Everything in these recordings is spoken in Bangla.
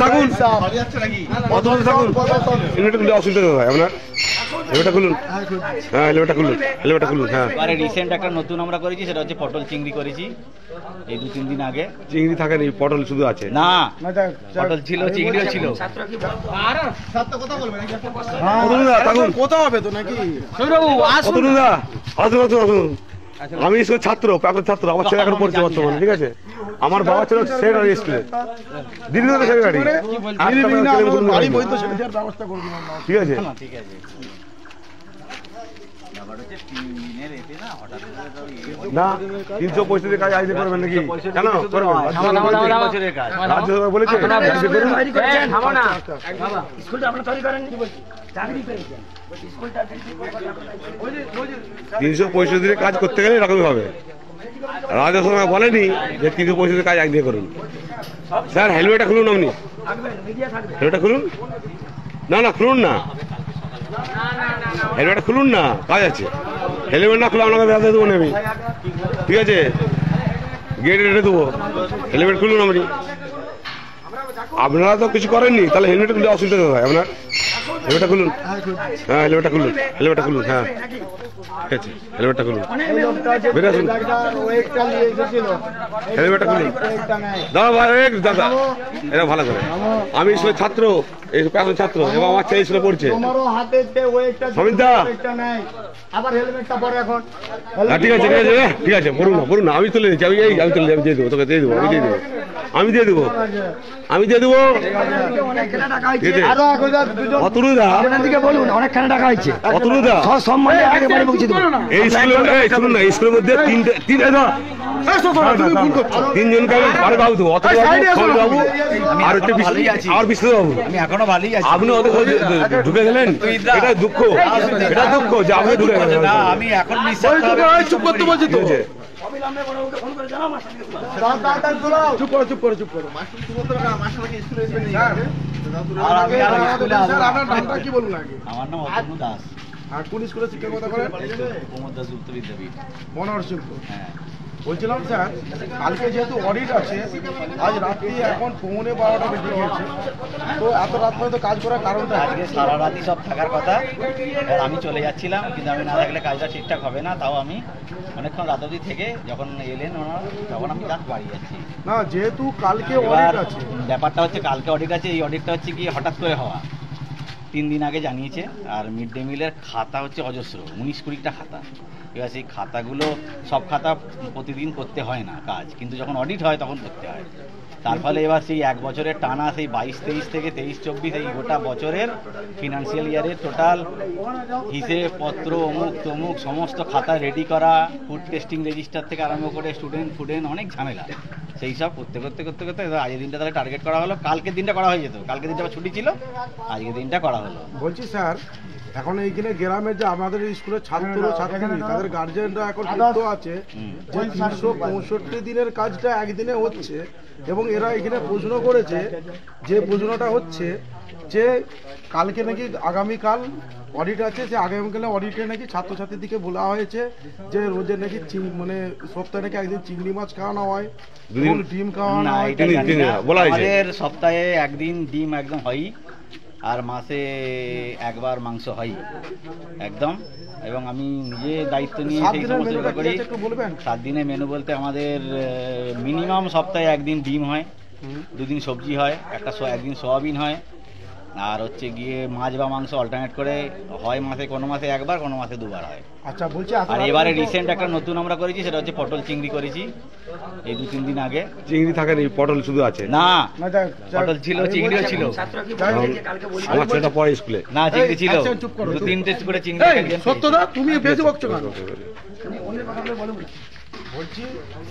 থাকুন অসুবিধা হয় আপনার। এলেবেটা খুলুন, হ্যাঁ এলেবেটা খুলুন, এলেবেটা খুলুন। হ্যাঁ এবারে রিসেন্ট একটা নতুন আমরা করেছি, সেটা হচ্ছে পটল চিংড়ি করেছি এই 2-3 দিন আগে। চিংড়ি থাকে না, পটল শুধু আছে? না, পটল ছিল, চিংড়িও ছিল। থাকুন, কোথাও হবে তো নাকি? আমি স্কুলের ছাত্র, প্রাক্তন ছাত্র, আমার ছেলে এখন পড়ছে বর্তমানে, ঠিক আছে? আমার বাবা ছিল সেক্রেটারি স্কুলে, দিদি তো সেক্রেটারি, ঠিক আছে? না 365 কাজ আইডি করবেন নাকি? কেন করবেন? রাজ্য বলেছে 365 কাজ করতে গেলে এরকমই হবে। রাজ্য সরকার বলেনি যে 365 কাজ একদিকে করুন। স্যার হেলমেটটা খুলুন, আপনি হেলমেটটা খুলুন। না না খুলুন না, হেলমেটটা খুলুন না, কাজ আছে। হেলমেট না খুলে আপনাকে বেড়াতে দেবো না আমি, ঠিক আছে? গেটে রেটে দেবো, হেলমেট খুলুন। আপনি আপনারা তো কিছু করেননি, তাহলে হেলমেট খুললে অসুবিধা হয় আপনার। হেলমেটটা খুলুন, হ্যাঁ হেলমেটটা খুলুন, হেলমেটটা খুলুন। হ্যাঁ ঠিক আছে, হেলমেটটা খুলুন, বেরিয়ে আসুন। হেলমেটটা খুলুন দাদা, ভাই দাদা এটা ভালো করে। আমি স্কুলের ছাত্র, এই প্রাক্তন ছাত্র, এবং আমার ছেলে স্কুলে পড়ছে। ঠিক আছে ঠিক আছে ঠিক আছে, বলুন না বলুন না, আমি তুলে দিচ্ছি, আমি তুলে দিই, আমি দিয়ে দেবো, তোকে দিয়ে দেবো, আমি দিয়ে দেবো, আমি দিয়ে দেবো। এই স্কুলের মধ্যে তিনজনকে বাবু বাবু আর হচ্ছে আর বিষ্ণু বাবু, আমি এখনো ভালোই আছি। আপনি ঢুকে গেলেন, এটা দুঃখ, এটা দুঃখ যে আপনি ঢুকে গেলেন। আমি এখন চুপ করতে বলছি তো, আমার নাম অতনু দাস। আর কোন স্কুলে শিক্ষকতা করেন? প্রমোদ দাস গুপ্ত বিদ্যাপীঠ, মনোহরশিল্পুর। হ্যাঁ। বলছিলাম স্যার, কালকে যেহেতু অডিট আছে, আজ রাত্রি এখন 11:15 বেজে গিয়েছে, তো এত রাত পর্যন্ত কাজ করার কারণটা? আজকে সারা রাতই সব থাকার কথা, আমি চলে যাচ্ছিলাম, কিন্তু আমি না থাকলে কাজটা ঠিকঠাক হবে না। তাও আমি অনেকক্ষণ রাত অবধি থেকে যখন এলেন ওনারা, তখন আমি রাত বাড়ি যাচ্ছি। না, যেহেতু কালকে অডিট আছে, ব্যাপারটা হচ্ছে কালকে অডিট আছে। এই অডিটটা হচ্ছে কি হঠাৎ করে হওয়া, 3 দিন আগে জানিয়েছে। আর মিড ডে মিলের খাতা হচ্ছে অজস্র, 19-20টা খাতা। এবার সেই খাতাগুলো, সব খাতা প্রতিদিন করতে হয় না কাজ, কিন্তু যখন অডিট হয় তখন করতে হয়। তার ফলে এবার সেই 1 বছরের টানা, সেই 22-23 থেকে 23-24 এই গোটা বছরের ফিনান্সিয়াল ইয়ারের টোটাল হিসেব পত্র, অমুক তমুক সমস্ত খাতা রেডি করা, ফুড টেস্টিং রেজিস্টার থেকে আরম্ভ করে স্টুডেন্ট ফুডেন্ট অনেক ঝামেলা। সেই সব করতে করতে করতে করতে আজকের দিনটা তাহলে টার্গেট করা হলো। কালকের দিনটা করা হয়ে যেত, কালকের দিনটা ছুটি ছিল, আজকের দিনটা করা হলো। বলছি স্যার, এখন এইখানে গ্রামের যে আমাদের স্কুলের ছাত্র ছাত্রী, তাদের গার্জেনরা এখন ক্ষিপ্ত আছে যে 365 দিনের কাজটা একদিনে হচ্ছে, এবং এরা এখানে প্রশ্ন করেছে, যে প্রশ্নটা হচ্ছে যে কালকে নাকি আগামীকাল অডিট আছে, সে আগামীকালে অডিটে নাকি ছাত্রছাত্রীদেরকে বলা হয়েছে যে রোজের নাকি মানে সপ্তাহে নাকি একদিন চিংড়ি মাছ খাওয়ানো হয়, ডিম খাওয়ানো হয়। আমাদের সপ্তাহে একদিন ডিম একদম হয়, আর মাসে একবার মাংস হয় একদম। এবং আমি নিজে দায়িত্ব নিয়ে সেই সমস্ত করি। 7 দিনের মেনু বলতে আমাদের মিনিমাম সপ্তাহে একদিন ডিম হয়, 2 দিন সবজি হয়, একদিন সোয়াবিন হয়, আর হচ্ছে গিয়ে মাছ বা মাংস অল্টারনেট করে হয়। মাসে কোনো মাসে একবার, কোনো মাসে 2বার হয়। আচ্ছা বলছি, আর এবারে রিসেন্ট একটা নতুন আমরা করেছি, সেটা হচ্ছে পটল চিংড়ি করেছি এই 2-3 দিন আগে। চিংড়ি থাকে না, পটল শুধু আছে? না, পটল ছিল, চিংড়িও ছিল। আমার ছেলেটা পড়ে স্কুলে। না, চিংড়ি ছিল, 2-3 টেস্ট করে চিংড়ি। সত্যদা তুমি বেশি বকছো কেন? বলছি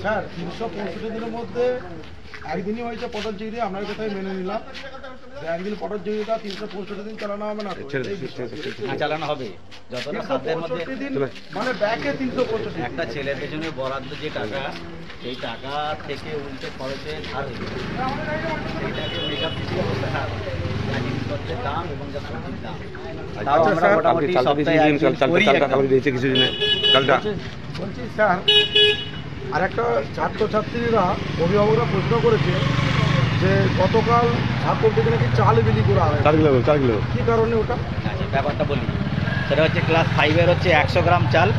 স্যার, 365 দিনের মধ্যে একদিনই হয়েছে পটল চিংড়ি, আপনার কথাই মেনে নিলাম। একদিন পটল চিংড়িটা 365 দিন চালানো হবে না? চালানো হবে, যতটা সাধ্যের মধ্যে। মানে ব্যাকে 365 একটা ছেলের পেছনে বরাদ্দ যে টাকা, সেই টাকা থেকে উল্টে খরচে ধার হয়ে যায়, সেইটাকে মেকআপ দিতে বসতে থাকবে জিনিসপত্রের দাম এবং যা সবজির দাম। বলছি স্যার, আর একটা ছাত্রছাত্রীরা, অভিভাবকরা প্রশ্ন করেছে যে গতকাল ছাত্র থেকে নাকি চাল বিলি করা হয়, 4 কিলো কি কারণে ওটা? আচ্ছা, ব্যাপারটা বলি। সেটা হচ্ছে ক্লাস 5-এর হচ্ছে 100 গ্রাম চাল,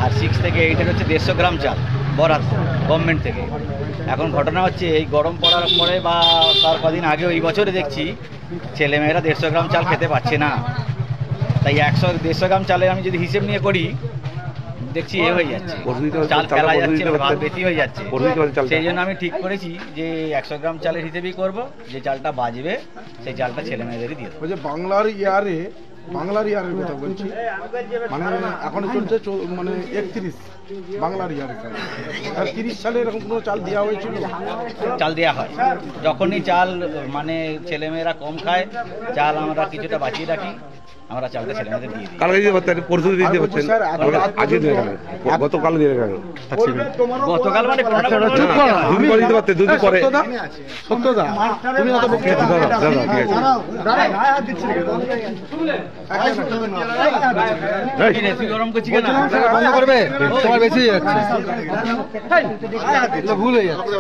আর 6 থেকে 8-এর হচ্ছে 150 গ্রাম চাল বরাদ্দ গভর্নমেন্ট থেকে। এখন ঘটনা হচ্ছে এই গরম পড়ার পরে বা তার কদিন আগেও এই বছরে দেখছি ছেলেমেয়েরা 150 গ্রাম চাল খেতে পারছে না। তাই 150 গ্রাম চালের আমি যদি হিসেব নিয়ে করি, দেখছি এ হয়ে যাচ্ছে, চাল ফেলা যাচ্ছে, ভাত বেশি হয়ে যাচ্ছে। সেই জন্য আমি ঠিক করেছি যে 100 গ্রাম চালের হিসেবেই করব, যে চালটা বাজবে সেই চালটা ছেলে মেয়েদেরই দিয়ে দেবো। ওই যে বাংলার ইয়ারের কথা বলছি, মানে এখন চলছে মানে 31 বাংলার ইয়ারে, আর 30 সালে এরকম কোনো চাল দেওয়া হয়েছিল? চাল দেওয়া হয়, যখনই চাল মানে ছেলেমেয়েরা কম খায়, চাল আমরা কিছুটা বাঁচিয়ে রাখি, আমরা চালটা ছেলেমেয়েদের দিয়ে দিই। কালকে দিতে পারতেন, পরশু দিতে পারছেন, আজকে দিয়ে গেলেন, গতকাল দিয়ে গেলেন। গতকাল মানে দুদিন পরে দিতে পারতেন, দুদিন পরে। সত্যদা তুমি এত বক্তব্য দাদা দাদা ঠিক আছে। গরম করছি কেন? বন্ধ করবে, তোমার বেশি যাচ্ছে, ভুল হয়ে যাচ্ছে।